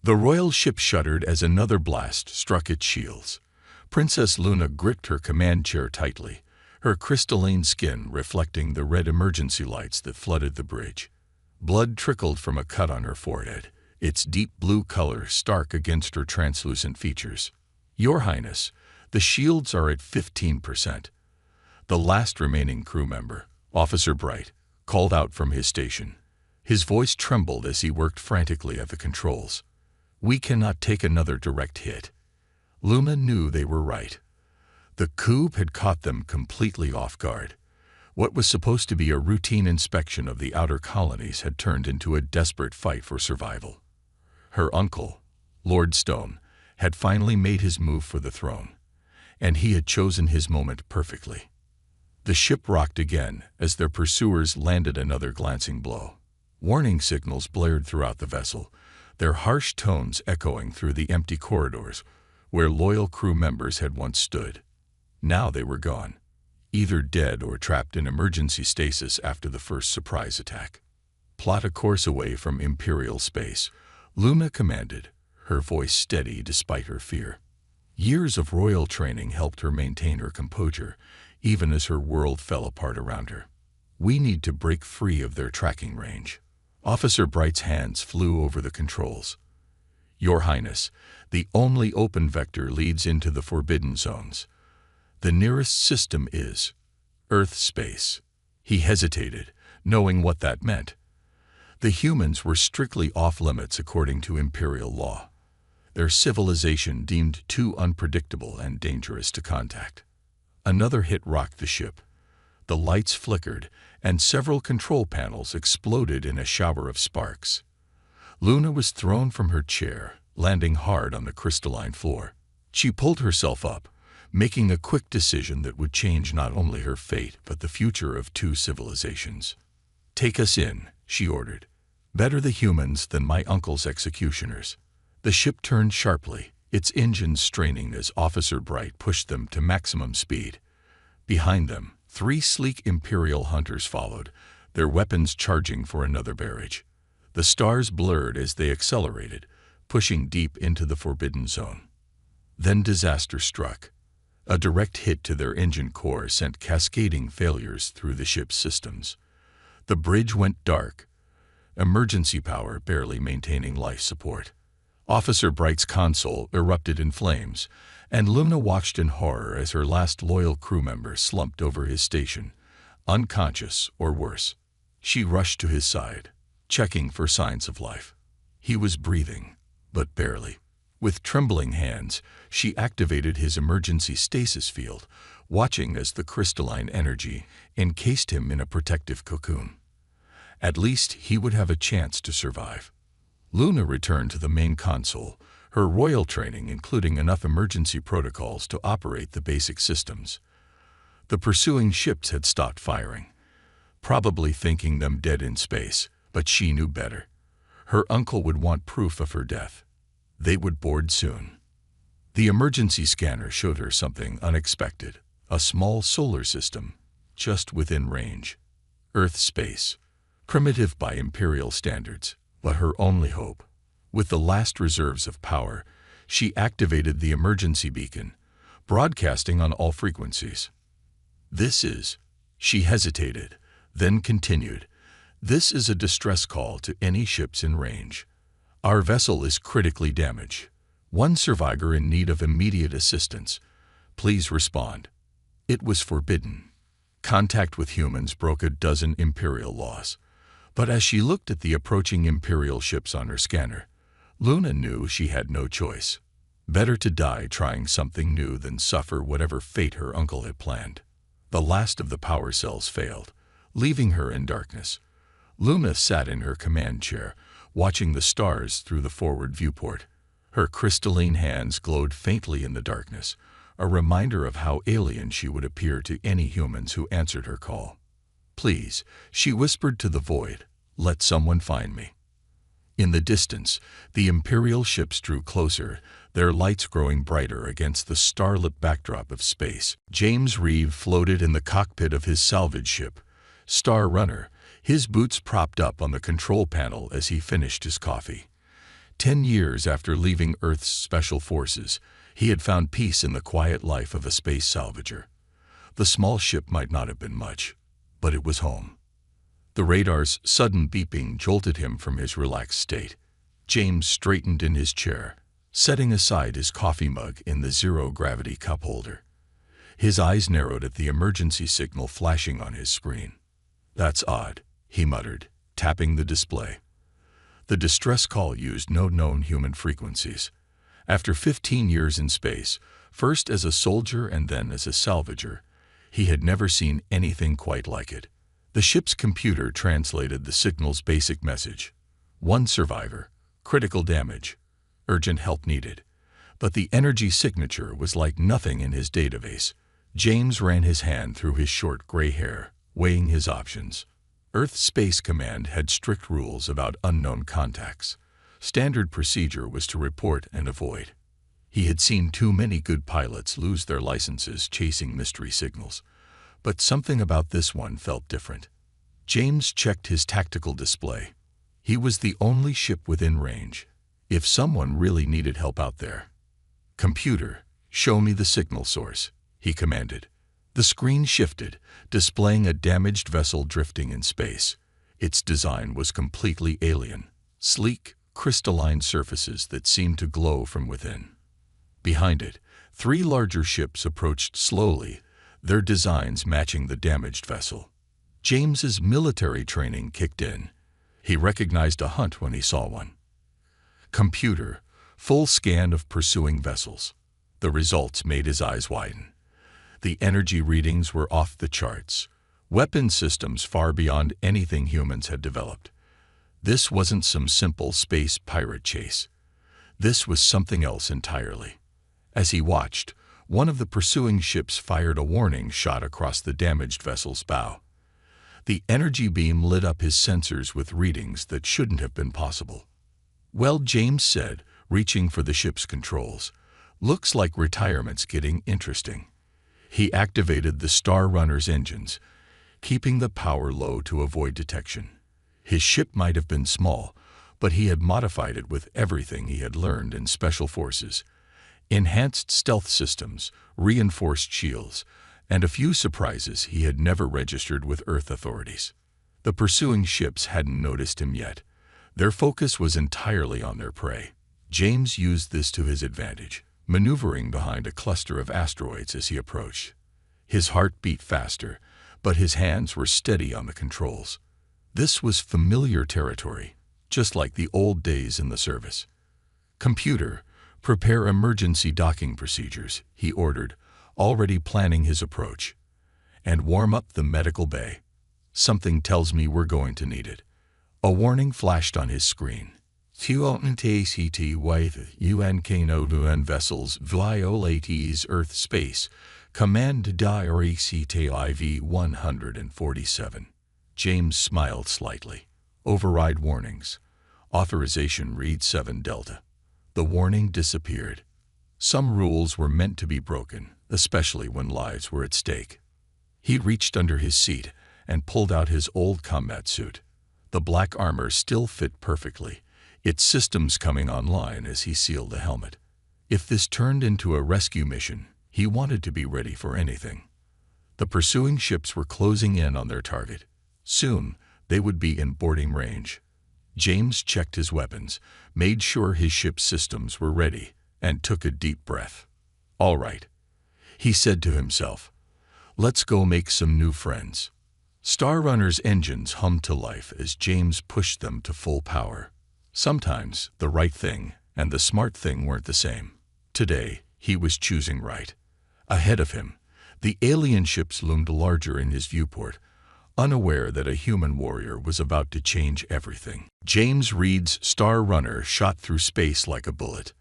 The royal ship shuddered as another blast struck its shields. Princess Luna gripped her command chair tightly, her crystalline skin reflecting the red emergency lights that flooded the bridge. Blood trickled from a cut on her forehead, its deep blue color stark against her translucent features. "Your Highness, the shields are at 15%. The last remaining crew member, Officer Bright, called out from his station. His voice trembled as he worked frantically at the controls. "We cannot take another direct hit." Luna knew they were right. The coup had caught them completely off guard. What was supposed to be a routine inspection of the outer colonies had turned into a desperate fight for survival. Her uncle, Lord Stone, had finally made his move for the throne, and he had chosen his moment perfectly. The ship rocked again as their pursuers landed another glancing blow. Warning signals blared throughout the vessel, their harsh tones echoing through the empty corridors where loyal crew members had once stood. Now they were gone, either dead or trapped in emergency stasis after the first surprise attack. "Plot a course away from Imperial space," Luna commanded, her voice steady despite her fear. Years of royal training helped her maintain her composure, even as her world fell apart around her. "We need to break free of their tracking range." Officer Bright's hands flew over the controls. "Your Highness, the only open vector leads into the forbidden zones. The nearest system is Earth space." He hesitated, knowing what that meant. The humans were strictly off-limits according to Imperial law, their civilization deemed too unpredictable and dangerous to contact. Another hit rocked the ship. The lights flickered, and several control panels exploded in a shower of sparks. Luna was thrown from her chair, landing hard on the crystalline floor. She pulled herself up, making a quick decision that would change not only her fate but the future of two civilizations. "Take us in," she ordered. "Better the humans than my uncle's executioners." The ship turned sharply, its engines straining as Officer Bright pushed them to maximum speed. Behind them, 3 sleek Imperial hunters followed, their weapons charging for another barrage. The stars blurred as they accelerated, pushing deep into the forbidden zone. Then disaster struck. A direct hit to their engine core sent cascading failures through the ship's systems. The bridge went dark, emergency power barely maintaining life support. Officer Bright's console erupted in flames, and Luna watched in horror as her last loyal crew member slumped over his station, unconscious or worse. She rushed to his side, checking for signs of life. He was breathing, but barely. With trembling hands, she activated his emergency stasis field, watching as the crystalline energy encased him in a protective cocoon. At least he would have a chance to survive. Luna returned to the main console, her royal training including enough emergency protocols to operate the basic systems. The pursuing ships had stopped firing, probably thinking them dead in space, but she knew better. Her uncle would want proof of her death. They would board soon. The emergency scanner showed her something unexpected, a small solar system, just within range. Earth space, primitive by Imperial standards, but her only hope. With the last reserves of power, she activated the emergency beacon, broadcasting on all frequencies. She hesitated, then continued, "This is a distress call to any ships in range. Our vessel is critically damaged. One survivor in need of immediate assistance. Please respond." It was forbidden. Contact with humans broke a dozen Imperial laws. But as she looked at the approaching Imperial ships on her scanner, Luna knew she had no choice. Better to die trying something new than suffer whatever fate her uncle had planned. The last of the power cells failed, leaving her in darkness. Luna sat in her command chair, watching the stars through the forward viewport. Her crystalline hands glowed faintly in the darkness, a reminder of how alien she would appear to any humans who answered her call. "Please," she whispered to the void, "let someone find me." In the distance, the Imperial ships drew closer, their lights growing brighter against the starlit backdrop of space. James Reeve floated in the cockpit of his salvage ship, Star Runner, his boots propped up on the control panel as he finished his coffee. 10 years after leaving Earth's special forces, he had found peace in the quiet life of a space salvager. The small ship might not have been much, but it was home. The radar's sudden beeping jolted him from his relaxed state. James straightened in his chair, setting aside his coffee mug in the zero-gravity cup holder. His eyes narrowed at the emergency signal flashing on his screen. "That's odd," he muttered, tapping the display. The distress call used no known human frequencies. After 15 years in space, first as a soldier and then as a salvager, he had never seen anything quite like it. The ship's computer translated the signal's basic message: "One survivor, critical damage, urgent help needed." But the energy signature was like nothing in his database. James ran his hand through his short gray hair, weighing his options. Earth Space Command had strict rules about unknown contacts. Standard procedure was to report and avoid. He had seen too many good pilots lose their licenses chasing mystery signals, but something about this one felt different. James checked his tactical display. He was the only ship within range. If someone really needed help out there. "Computer, show me the signal source," he commanded. The screen shifted, displaying a damaged vessel drifting in space. Its design was completely alien, sleek, crystalline surfaces that seemed to glow from within. Behind it, 3 larger ships approached slowly, their designs matching the damaged vessel. James's military training kicked in. He recognized a hunt when he saw one. "Computer, full scan of pursuing vessels." The results made his eyes widen. The energy readings were off the charts. Weapon systems far beyond anything humans had developed. This wasn't some simple space pirate chase. This was something else entirely. As he watched, one of the pursuing ships fired a warning shot across the damaged vessel's bow. The energy beam lit up his sensors with readings that shouldn't have been possible. "Well," James said, reaching for the ship's controls, "looks like retirement's getting interesting." He activated the Star Runner's engines, keeping the power low to avoid detection. His ship might have been small, but he had modified it with everything he had learned in special forces: enhanced stealth systems, reinforced shields, and a few surprises he had never registered with Earth authorities. The pursuing ships hadn't noticed him yet. Their focus was entirely on their prey. James used this to his advantage, maneuvering behind a cluster of asteroids as he approached. His heart beat faster, but his hands were steady on the controls. This was familiar territory, just like the old days in the service. "Computer, prepare emergency docking procedures," he ordered, already planning his approach. "And warm up the medical bay. Something tells me we're going to need it." A warning flashed on his screen. "TCT with UNKNODUN vessels violates Earth space. Command Diary CTIV 147. James smiled slightly. "Override warnings. Authorization read 7 Delta." The warning disappeared. Some rules were meant to be broken, especially when lives were at stake. He reached under his seat and pulled out his old combat suit. The black armor still fit perfectly, its systems coming online as he sealed the helmet. If this turned into a rescue mission, he wanted to be ready for anything. The pursuing ships were closing in on their target. Soon, they would be in boarding range. James checked his weapons, made sure his ship's systems were ready, and took a deep breath. "All right," he said to himself. "Let's go make some new friends." Star Runner's engines hummed to life as James pushed them to full power. Sometimes the right thing and the smart thing weren't the same. Today, he was choosing right. Ahead of him, the alien ships loomed larger in his viewport, unaware that a human warrior was about to change everything. James Reed's Star Runner shot through space like a bullet.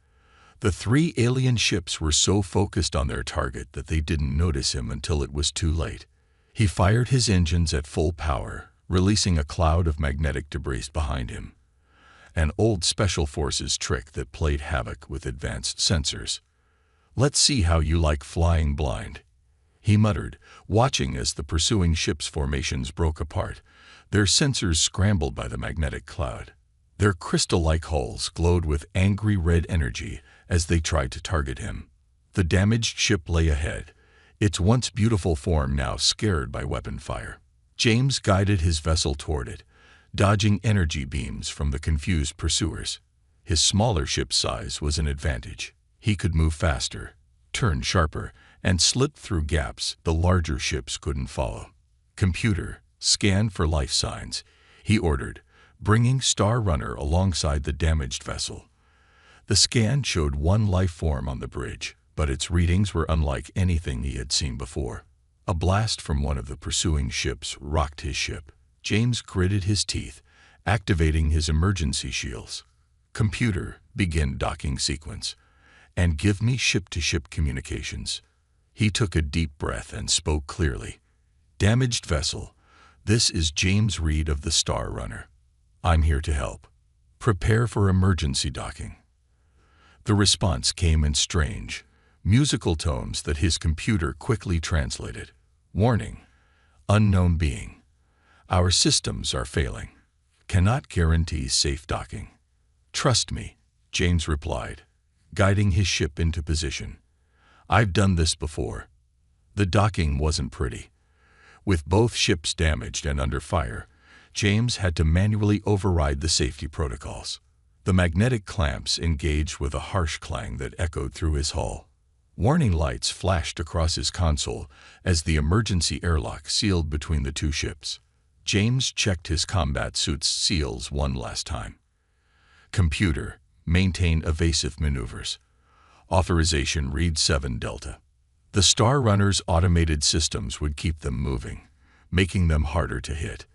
The 3 alien ships were so focused on their target that they didn't notice him until it was too late. He fired his engines at full power, releasing a cloud of magnetic debris behind him. An old Special Forces trick that played havoc with advanced sensors. "Let's see how you like flying blind," he muttered, watching as the pursuing ships' formations broke apart, their sensors scrambled by the magnetic cloud. Their crystal-like hulls glowed with angry red energy as they tried to target him. The damaged ship lay ahead, its once beautiful form now scared by weapon fire. James guided his vessel toward it, dodging energy beams from the confused pursuers. His smaller ship's size was an advantage. He could move faster, turn sharper, and slip through gaps the larger ships couldn't follow. "Computer, scan for life signs," he ordered, bringing Star Runner alongside the damaged vessel. The scan showed one life form on the bridge, but its readings were unlike anything he had seen before. A blast from one of the pursuing ships rocked his ship. James gritted his teeth, activating his emergency shields. "Computer, begin docking sequence, and give me ship-to-ship communications." He took a deep breath and spoke clearly. "Damaged vessel, this is James Reed of the Star Runner. I'm here to help. Prepare for emergency docking." The response came in strange, musical tones that his computer quickly translated. "Warning, unknown being. Our systems are failing. Cannot guarantee safe docking." "Trust me," James replied, guiding his ship into position. "I've done this before." The docking wasn't pretty. With both ships damaged and under fire, James had to manually override the safety protocols. The magnetic clamps engaged with a harsh clang that echoed through his hull. Warning lights flashed across his console as the emergency airlock sealed between the two ships. James checked his combat suit's seals one last time. "Computer, maintain evasive maneuvers. Authorization read 7 Delta." The Star Runner's automated systems would keep them moving, making them harder to hit.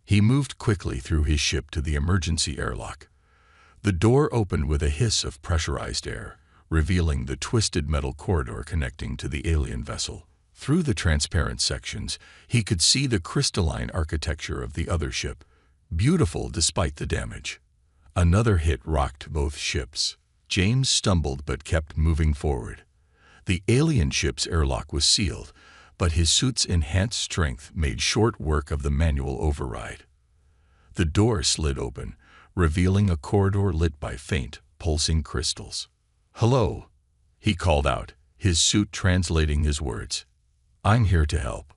He moved quickly through his ship to the emergency airlock. The door opened with a hiss of pressurized air, revealing the twisted metal corridor connecting to the alien vessel. Through the transparent sections, he could see the crystalline architecture of the other ship, beautiful despite the damage. Another hit rocked both ships. James stumbled but kept moving forward. The alien ship's airlock was sealed, but his suit's enhanced strength made short work of the manual override. The door slid open, revealing a corridor lit by faint, pulsing crystals. "Hello," he called out, his suit translating his words. "I'm here to help."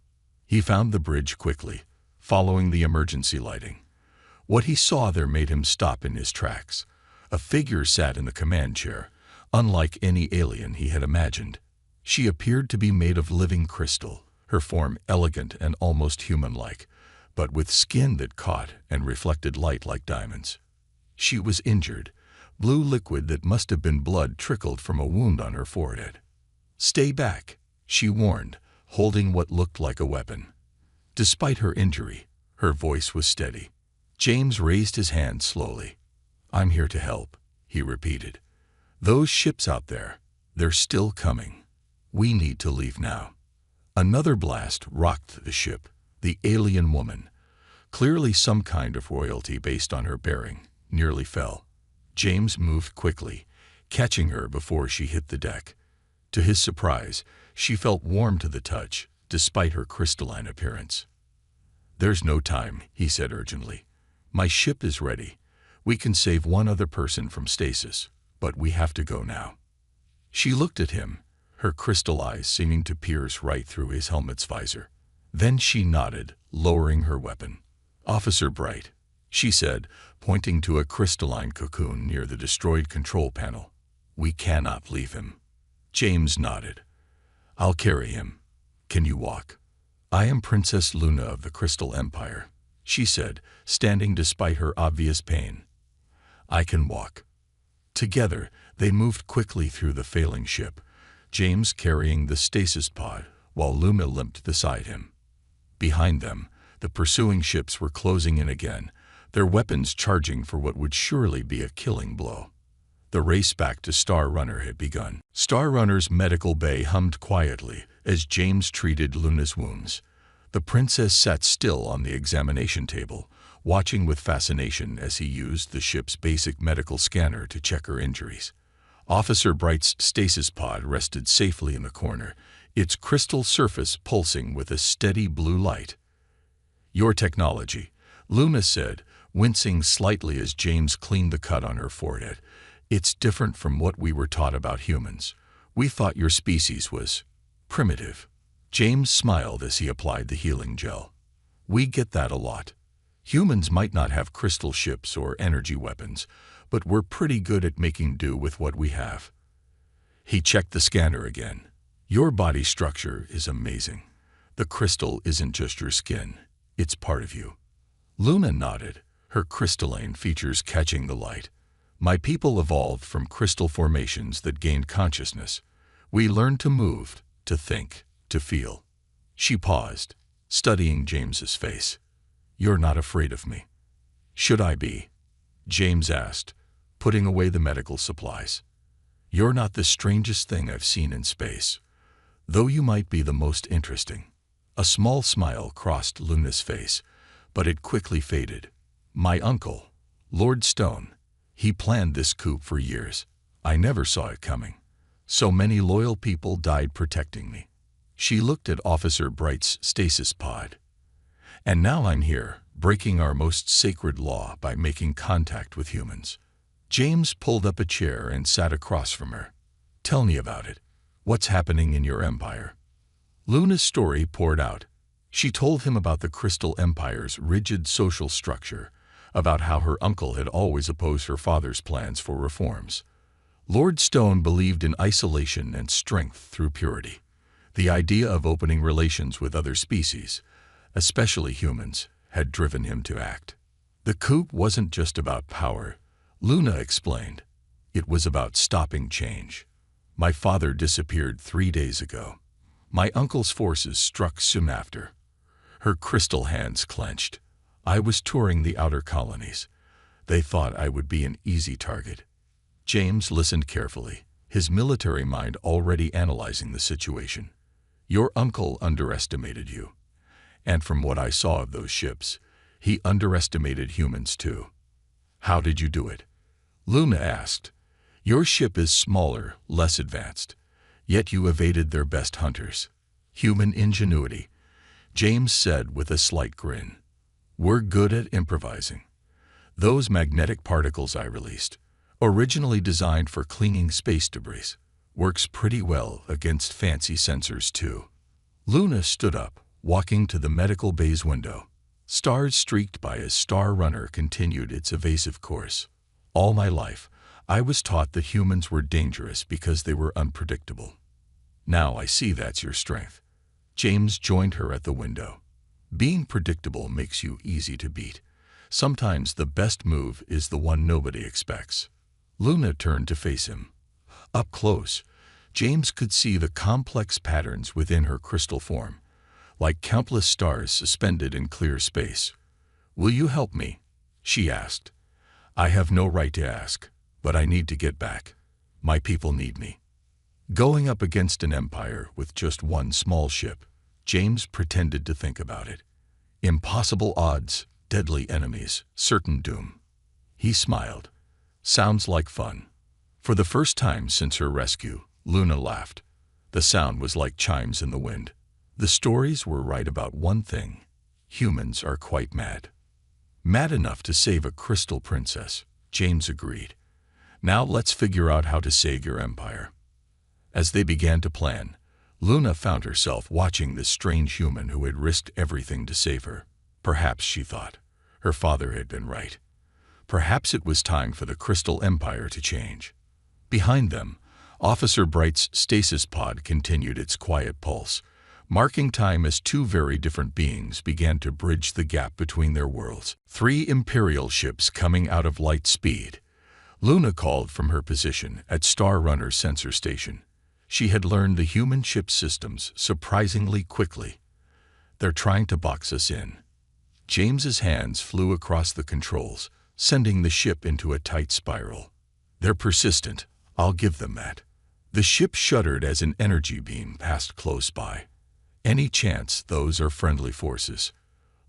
He found the bridge quickly, following the emergency lighting. What he saw there made him stop in his tracks. A figure sat in the command chair, unlike any alien he had imagined. She appeared to be made of living crystal, her form elegant and almost human-like, but with skin that caught and reflected light like diamonds. She was injured. Blue liquid that must have been blood trickled from a wound on her forehead. "Stay back," she warned, holding what looked like a weapon. Despite her injury, her voice was steady. James raised his hand slowly. "I'm here to help," he repeated. "Those ships out there, they're still coming. We need to leave now." Another blast rocked the ship. The alien woman, clearly some kind of royalty based on her bearing, nearly fell. James moved quickly, catching her before she hit the deck. To his surprise, she felt warm to the touch, despite her crystalline appearance. "There's no time," he said urgently. "My ship is ready. We can save one other person from stasis, but we have to go now." She looked at him, her crystal eyes seeming to pierce right through his helmet's visor. Then she nodded, lowering her weapon. "Officer Bright," she said, pointing to a crystalline cocoon near the destroyed control panel. "We cannot leave him." James nodded. "I'll carry him. Can you walk?" "I am Princess Luna of the Crystal Empire," she said, standing despite her obvious pain. "I can walk." Together, they moved quickly through the failing ship, James carrying the stasis pod, while Luna limped beside him. Behind them, the pursuing ships were closing in again, their weapons charging for what would surely be a killing blow. The race back to Star Runner had begun. Star Runner's medical bay hummed quietly as James treated Luna's wounds. The princess sat still on the examination table, watching with fascination as he used the ship's basic medical scanner to check her injuries. Officer Bright's stasis pod rested safely in the corner, its crystal surface pulsing with a steady blue light. "Your technology," Luna said, wincing slightly as James cleaned the cut on her forehead. "It's different from what we were taught about humans. We thought your species was primitive." James smiled as he applied the healing gel. "We get that a lot. Humans might not have crystal ships or energy weapons, but we're pretty good at making do with what we have." He checked the scanner again. "Your body structure is amazing. The crystal isn't just your skin, it's part of you." Luna nodded, her crystalline features catching the light. "My people evolved from crystal formations that gained consciousness. We learned to move, to think, to feel." She paused, studying James's face. "You're not afraid of me." "Should I be?" James asked, putting away the medical supplies. "You're not the strangest thing I've seen in space, though you might be the most interesting." A small smile crossed Luna's face, but it quickly faded. "My uncle, Lord Stone, he planned this coup for years. I never saw it coming. So many loyal people died protecting me." She looked at Officer Bright's stasis pod. "And now I'm here, breaking our most sacred law by making contact with humans." James pulled up a chair and sat across from her. "Tell me about it. What's happening in your empire?" Luna's story poured out. She told him about the Crystal Empire's rigid social structure, about how her uncle had always opposed her father's plans for reforms. Lord Stone believed in isolation and strength through purity. The idea of opening relations with other species, especially humans, had driven him to act. "The coup wasn't just about power," Luna explained. "It was about stopping change. My father disappeared 3 days ago. My uncle's forces struck soon after." Her crystal hands clenched. "I was touring the outer colonies. They thought I would be an easy target." James listened carefully, his military mind already analyzing the situation. "Your uncle underestimated you. And from what I saw of those ships, he underestimated humans too." "How did you do it?" Luna asked. "Your ship is smaller, less advanced, yet you evaded their best hunters." "Human ingenuity," James said with a slight grin. "We're good at improvising. Those magnetic particles I released, originally designed for cleaning space debris, works pretty well against fancy sensors too." Luna stood up, walking to the medical bay's window. Stars streaked by as Star Runner continued its evasive course. "All my life, I was taught that humans were dangerous because they were unpredictable. Now I see that's your strength." James joined her at the window. "Being predictable makes you easy to beat. Sometimes the best move is the one nobody expects." Luna turned to face him. Up close, James could see the complex patterns within her crystal form, like countless stars suspended in clear space. "Will you help me?" she asked. "I have no right to ask, but I need to get back. My people need me." Going up against an empire with just one small ship, James pretended to think about it. Impossible odds, deadly enemies, certain doom. He smiled. "Sounds like fun." For the first time since her rescue, Luna laughed. The sound was like chimes in the wind. The stories were right about one thing. Humans are quite mad. "Mad enough to save a crystal princess," James agreed. "Now let's figure out how to save your empire." As they began to plan, Luna found herself watching this strange human who had risked everything to save her. Perhaps, she thought, her father had been right. Perhaps it was time for the Crystal Empire to change. Behind them, Officer Bright's stasis pod continued its quiet pulse, marking time as two very different beings began to bridge the gap between their worlds. 3 Imperial ships coming out of light speed. Luna called from her position at Star Runner Sensor Station. She had learned the human ship systems surprisingly quickly. "They're trying to box us in." James's hands flew across the controls, sending the ship into a tight spiral. "They're persistent, I'll give them that." The ship shuddered as an energy beam passed close by. "Any chance those are friendly forces?"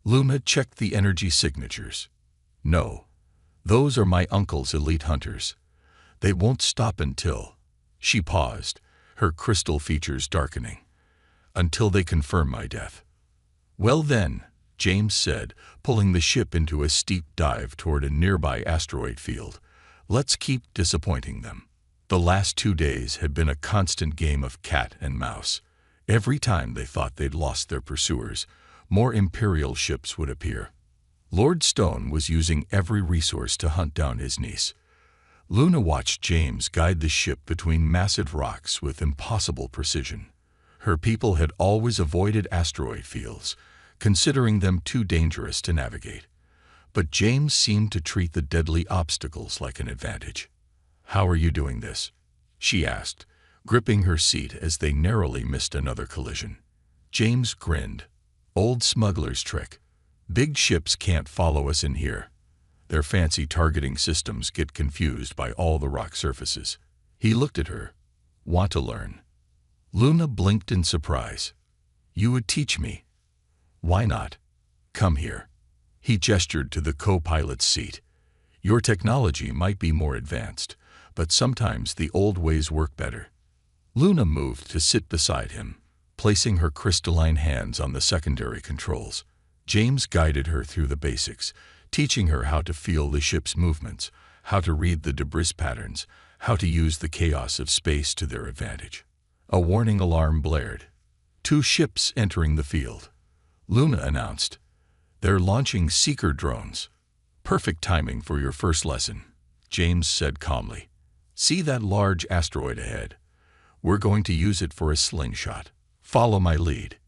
Luna checked the energy signatures. "No. Those are my uncle's elite hunters. They won't stop until—" She paused, her crystal features darkening. "Until they confirm my death." "Well then," James said, pulling the ship into a steep dive toward a nearby asteroid field. "Let's keep disappointing them." The last 2 days had been a constant game of cat and mouse. Every time they thought they'd lost their pursuers, more Imperial ships would appear. Lord Stone was using every resource to hunt down his niece. Luna watched James guide the ship between massive rocks with impossible precision. Her people had always avoided asteroid fields, considering them too dangerous to navigate. But James seemed to treat the deadly obstacles like an advantage. "How are you doing this?" she asked, gripping her seat as they narrowly missed another collision. James grinned. "Old smuggler's trick. Big ships can't follow us in here. Their fancy targeting systems get confused by all the rock surfaces." He looked at her. "Want to learn?" Luna blinked in surprise. "You would teach me?" "Why not? Come here." He gestured to the co-pilot's seat. "Your technology might be more advanced, but sometimes the old ways work better." Luna moved to sit beside him, placing her crystalline hands on the secondary controls. James guided her through the basics, teaching her how to feel the ship's movements, how to read the debris patterns, how to use the chaos of space to their advantage. A warning alarm blared. "2 ships entering the field," Luna announced. "They're launching seeker drones." "Perfect timing for your first lesson," James said calmly. "See that large asteroid ahead? We're going to use it for a slingshot. Follow my lead."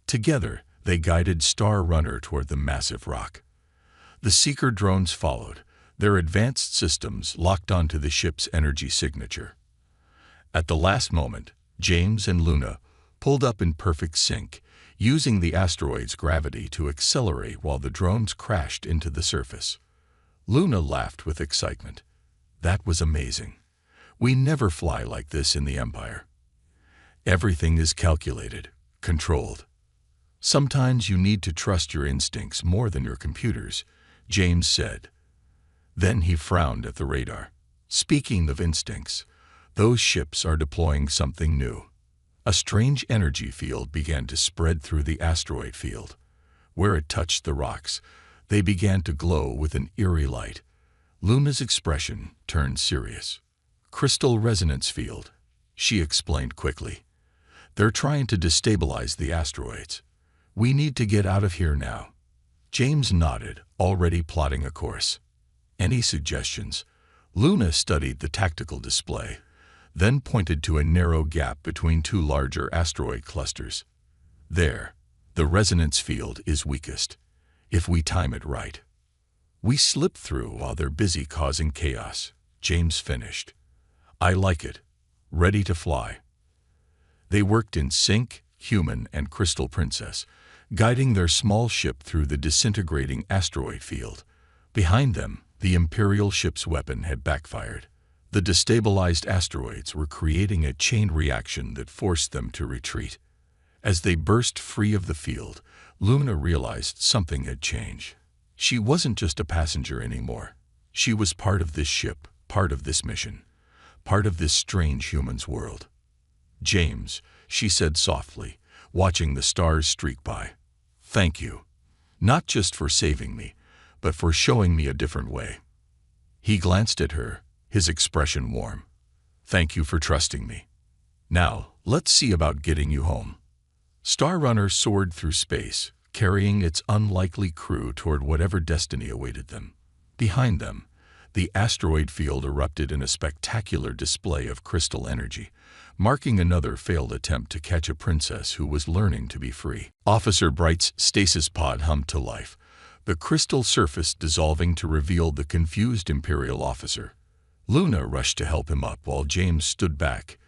Together, they guided Star Runner toward the massive rock. The seeker drones followed, their advanced systems locked onto the ship's energy signature. At the last moment, James and Luna pulled up in perfect sync, using the asteroid's gravity to accelerate while the drones crashed into the surface. Luna laughed with excitement. "That was amazing. We never fly like this in the Empire. Everything is calculated, controlled. Sometimes you need to trust your instincts more than your computers," James said. Then he frowned at the radar. "Speaking of instincts, those ships are deploying something new." A strange energy field began to spread through the asteroid field. Where it touched the rocks, they began to glow with an eerie light. Luna's expression turned serious. "Crystal resonance field," she explained quickly. "They're trying to destabilize the asteroids. We need to get out of here now." James nodded, already plotting a course. "Any suggestions?" Luna studied the tactical display, then pointed to a narrow gap between 2 larger asteroid clusters. "There, the resonance field is weakest, if we time it right. We slip through while they're busy causing chaos," James finished. "I like it. Ready to fly." They worked in sync, human and Crystal Princess, guiding their small ship through the disintegrating asteroid field. Behind them, the Imperial ship's weapon had backfired. The destabilized asteroids were creating a chain reaction that forced them to retreat. As they burst free of the field, Luna realized something had changed. She wasn't just a passenger anymore. She was part of this ship, part of this mission, part of this strange human's world. "James," she said softly, watching the stars streak by. "Thank you. Not just for saving me, but for showing me a different way." He glanced at her, his expression warm. "Thank you for trusting me. Now, let's see about getting you home." Star Runner soared through space, carrying its unlikely crew toward whatever destiny awaited them. Behind them, the asteroid field erupted in a spectacular display of crystal energy, marking another failed attempt to catch a princess who was learning to be free. Officer Bright's stasis pod hummed to life, the crystal surface dissolving to reveal the confused Imperial officer. Luna rushed to help him up while James stood back,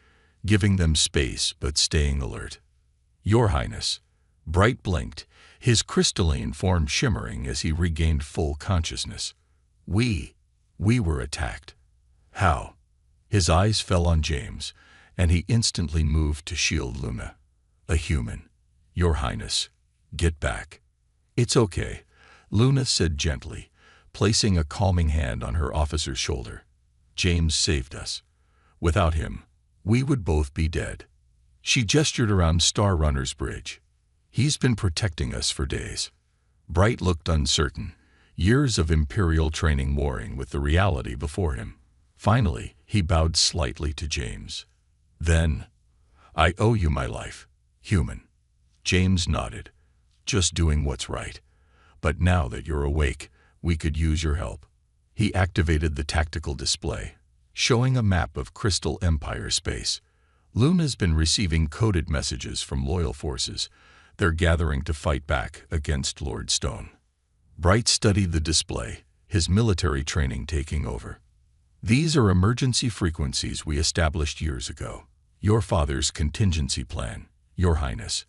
giving them space but staying alert. "Your Highness." Bright blinked, his crystalline form shimmering as he regained full consciousness. We were attacked." "How?" His eyes fell on James, and he instantly moved to shield Luna. "A human. Your Highness. Get back." "It's okay," Luna said gently, placing a calming hand on her officer's shoulder. "James saved us. Without him, we would both be dead." She gestured around Star Runner's bridge. "He's been protecting us for days." Bright looked uncertain, years of Imperial training warring with the reality before him. Finally, he bowed slightly to James. Then, I owe you my life, human. James nodded. Just doing what's right. But now that you're awake, we could use your help. He activated the tactical display, showing a map of Crystal Empire space. Luna's been receiving coded messages from loyal forces. They're gathering to fight back against Lord Stone. Bright studied the display, his military training taking over. These are emergency frequencies we established years ago. Your father's contingency plan, Your Highness.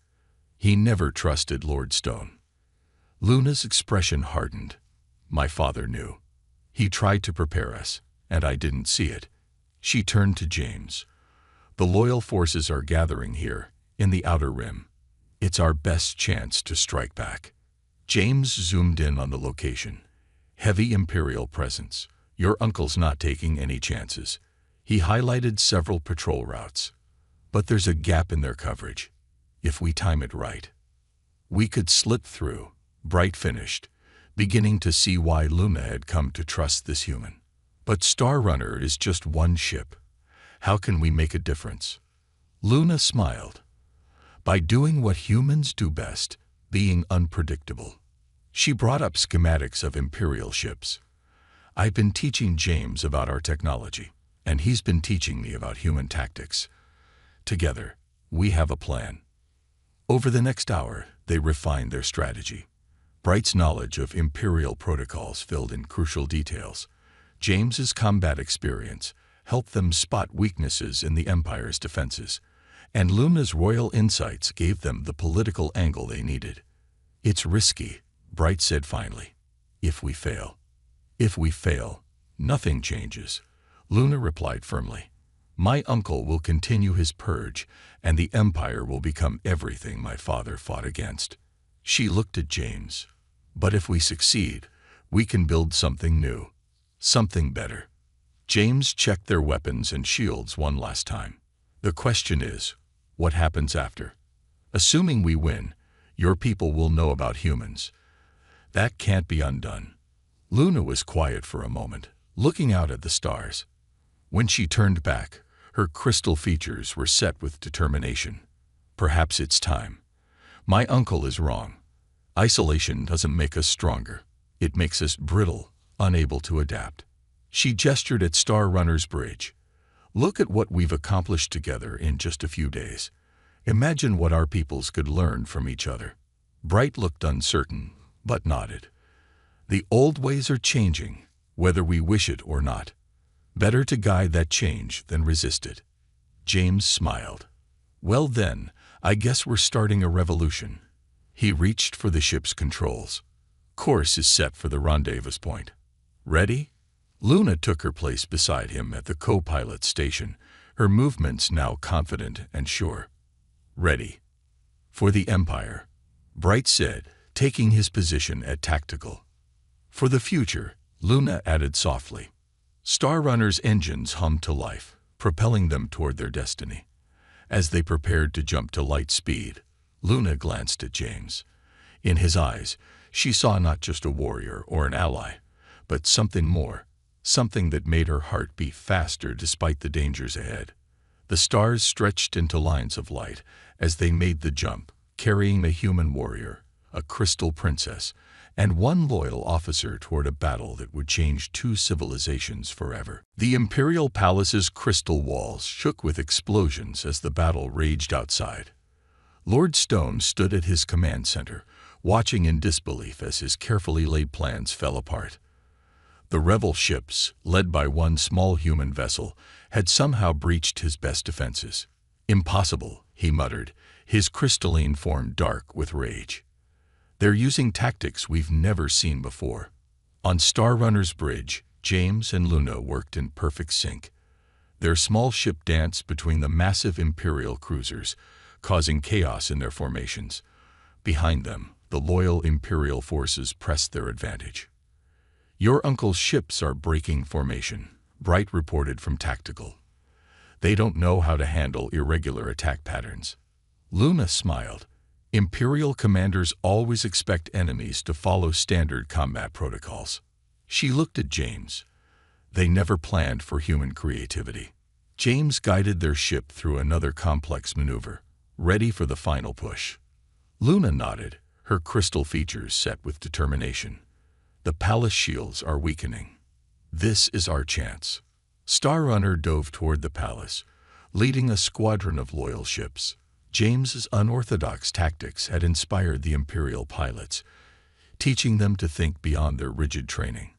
He never trusted Lord Stone. Luna's expression hardened. My father knew. He tried to prepare us, and I didn't see it. She turned to James. The loyal forces are gathering here, in the Outer Rim. It's our best chance to strike back. James zoomed in on the location. Heavy Imperial presence. Your uncle's not taking any chances. He highlighted several patrol routes. But there's a gap in their coverage. If we time it right, we could slip through. Bright finished, beginning to see why Luna had come to trust this human. But Star Runner is just one ship. How can we make a difference? Luna smiled. By doing what humans do best, being unpredictable. She brought up schematics of Imperial ships. I've been teaching James about our technology, and he's been teaching me about human tactics. Together, we have a plan. Over the next hour, they refined their strategy. Bright's knowledge of Imperial protocols filled in crucial details. James's combat experience helped them spot weaknesses in the Empire's defenses, and Luna's royal insights gave them the political angle they needed. It's risky, Bright said finally. If we fail. If we fail, nothing changes, Luna replied firmly. My uncle will continue his purge, and the Empire will become everything my father fought against. She looked at James. But if we succeed, we can build something new, something better. James checked their weapons and shields one last time. The question is, what happens after? Assuming we win, your people will know about humans. That can't be undone. Luna was quiet for a moment, looking out at the stars. When she turned back, her crystal features were set with determination. Perhaps it's time. My uncle is wrong. Isolation doesn't make us stronger. It makes us brittle, unable to adapt. She gestured at Star Runner's bridge. Look at what we've accomplished together in just a few days. Imagine what our peoples could learn from each other. Bright looked uncertain, but nodded. The old ways are changing, whether we wish it or not. Better to guide that change than resist it. James smiled. Well then, I guess we're starting a revolution. He reached for the ship's controls. Course is set for the rendezvous point. Ready? Luna took her place beside him at the co-pilot station, her movements now confident and sure. Ready. For the Empire, Bright said, taking his position at tactical. For the future, Luna added softly. Star Runner's engines hummed to life, propelling them toward their destiny. As they prepared to jump to light speed, Luna glanced at James. In his eyes, she saw not just a warrior or an ally, but something more, something that made her heart beat faster despite the dangers ahead. The stars stretched into lines of light as they made the jump, carrying a human warrior, a crystal princess, and one loyal officer toward a battle that would change two civilizations forever. The Imperial Palace's crystal walls shook with explosions as the battle raged outside. Lord Stone stood at his command center, watching in disbelief as his carefully laid plans fell apart. The rebel ships, led by one small human vessel, had somehow breached his best defenses. Impossible, he muttered, his crystalline form dark with rage. They're using tactics we've never seen before. On Star Runner's bridge, James and Luna worked in perfect sync. Their small ship danced between the massive Imperial cruisers, causing chaos in their formations. Behind them, the loyal Imperial forces pressed their advantage. Your uncle's ships are breaking formation, Bright reported from tactical. They don't know how to handle irregular attack patterns. Luna smiled. Imperial commanders always expect enemies to follow standard combat protocols. She looked at James. They never planned for human creativity. James guided their ship through another complex maneuver, ready for the final push. Luna nodded, her crystal features set with determination. The palace shields are weakening. This is our chance. Star Runner dove toward the palace, leading a squadron of loyal ships. James's unorthodox tactics had inspired the Imperial pilots, teaching them to think beyond their rigid training.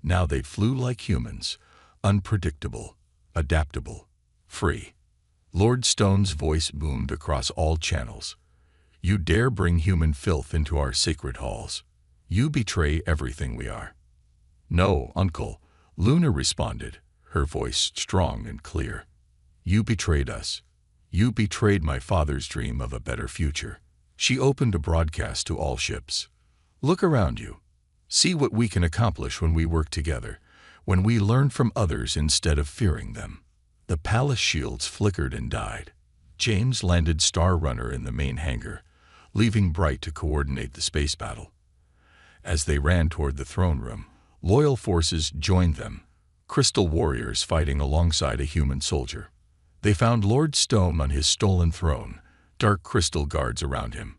Now they flew like humans, unpredictable, adaptable, free. Lord Stone's voice boomed across all channels. You dare bring human filth into our sacred halls. You betray everything we are. No, Uncle, Luna responded, her voice strong and clear. You betrayed us. You betrayed my father's dream of a better future. She opened a broadcast to all ships. Look around you. See what we can accomplish when we work together, when we learn from others instead of fearing them. The palace shields flickered and died. James landed Star Runner in the main hangar, leaving Bright to coordinate the space battle. As they ran toward the throne room, loyal forces joined them, crystal warriors fighting alongside a human soldier. They found Lord Stone on his stolen throne, dark crystal guards around him.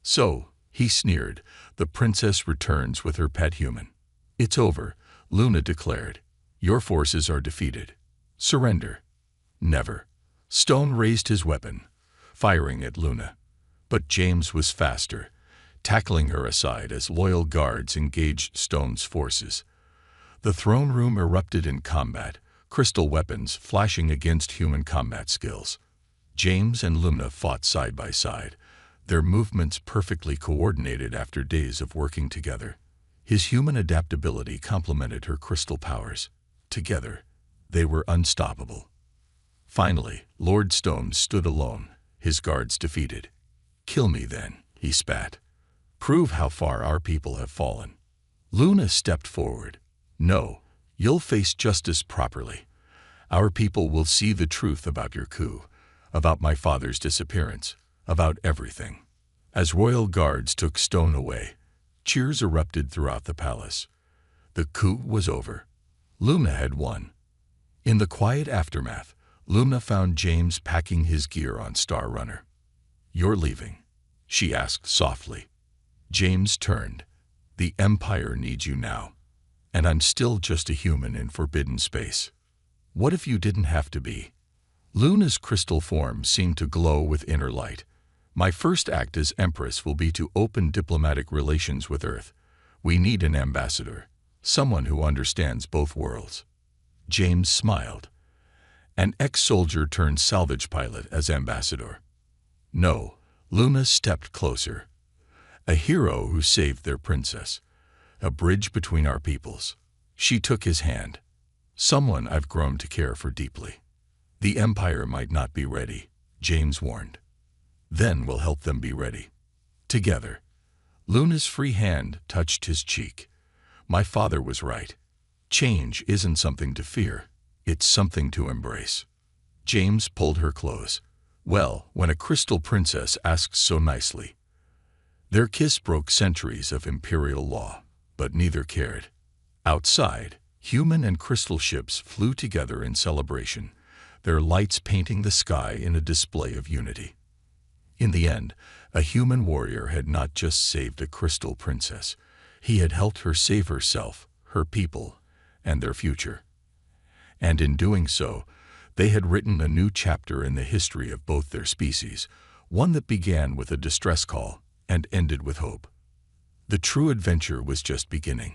So, he sneered, the princess returns with her pet human. It's over, Luna declared. Your forces are defeated. Surrender. Never. Stone raised his weapon, firing at Luna. But James was faster, tackling her aside as loyal guards engaged Stone's forces. The throne room erupted in combat, crystal weapons flashing against human combat skills. James and Luna fought side by side, their movements perfectly coordinated after days of working together. His human adaptability complemented her crystal powers. Together, they were unstoppable. Finally, Lord Stone stood alone, his guards defeated. Kill me then, he spat. Prove how far our people have fallen. Luna stepped forward. No, you'll face justice properly. Our people will see the truth about your coup, about my father's disappearance, about everything. As royal guards took Stone away, cheers erupted throughout the palace. The coup was over. Luna had won. In the quiet aftermath, Luna found James packing his gear on Star Runner. You're leaving, she asked softly. James turned. The Empire needs you now. And I'm still just a human in forbidden space. What if you didn't have to be? Luna's crystal form seemed to glow with inner light. My first act as Empress will be to open diplomatic relations with Earth. We need an ambassador, someone who understands both worlds. James smiled. An ex-soldier turned salvage pilot as ambassador. No, Luna stepped closer. A hero who saved their princess. A bridge between our peoples. She took his hand. Someone I've grown to care for deeply. The Empire might not be ready, James warned. Then we'll help them be ready. Together. Luna's free hand touched his cheek. My father was right. Change isn't something to fear. It's something to embrace. James pulled her close. Well, when a crystal princess asks so nicely. Their kiss broke centuries of imperial law, but neither cared. Outside, human and crystal ships flew together in celebration, their lights painting the sky in a display of unity. In the end, a human warrior had not just saved a crystal princess. He had helped her save herself, her people, and their future. And in doing so, they had written a new chapter in the history of both their species, one that began with a distress call and ended with hope. The true adventure was just beginning.